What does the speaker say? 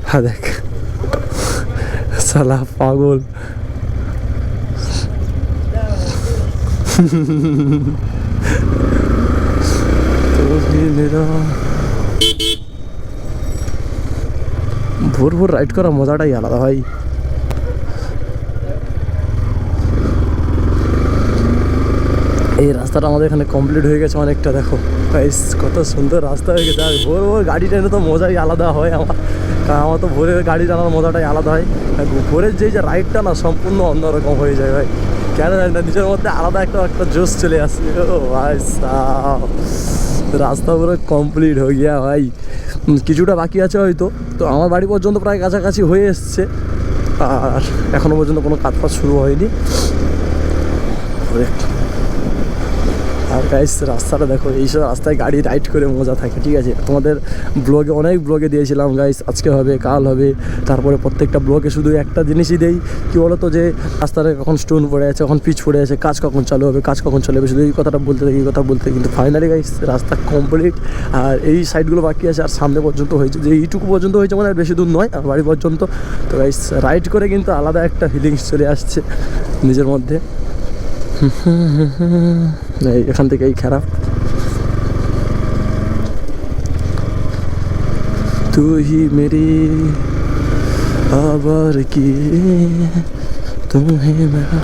হ্যাঁ দেখ সালা পাগল। ভোর ভোর রাইড করা মজাটাই আলাদা ভাই। এই রাস্তাটা আমাদের এখানে কমপ্লিট হয়ে গেছে অনেকটা, দেখো গাইস কত সুন্দর রাস্তা হয়ে গেছে। আর ভোর ভোর গাড়ি টানে তো মজাই আলাদা হয় আমার, কারণ আমার তো ভোরের গাড়ি টানার মজাটাই আলাদা হয়। ভোরের যে রাইডটা না সম্পূর্ণ অন্যরকম হয়ে যায় ভাই, কেন জানি না নিজের মধ্যে আলাদা একটা জোশ চলে আসে। ও ভাই সাহ, রাস্তা পুরো কমপ্লিট হয়ে গিয়া ভাই, কিছুটা বাকি আছে হয়তো। তো আমার বাড়ি পর্যন্ত প্রায় কাছাকাছি হয়ে এসছে, আর এখনও পর্যন্ত কোনো কাজ ফাজ শুরু হয়নি। আর গাইস রাস্তাটা দেখো, এইসব রাস্তায় গাড়ি রাইড করে মজা থাকে, ঠিক আছে। তোমাদের ব্লগে অনেক ব্লগে দিয়েছিলাম গাইস, আজকে হবে কাল হবে, তারপরে প্রত্যেকটা ব্লগে শুধু একটা জিনিসই দেই, কী বলো তো, যে রাস্তাটা কখন স্টোন পড়ে আছে, কখন পিচ পড়ে আছে, কাজ কখন চালু হবে, কাজ কখন চালু হবে, শুধু এই কথাটা বলতে থাকি, এই কথা বলতে। কিন্তু ফাইনালি গাইস রাস্তা কমপ্লিট, আর এই সাইডগুলো বাকি আছে, আর সামনে পর্যন্ত হয়েছে, যে এইটুকু পর্যন্ত হয়েছে মানে আর বেশি দূর নয় আমার বাড়ি পর্যন্ত। তো গাইস রাইড করে কিন্তু আলাদা একটা ফিলিংস চলে আসছে নিজের মধ্যে। এখান থেকেই খারাপ। তুই মেরি আবার কি তুমি মেরা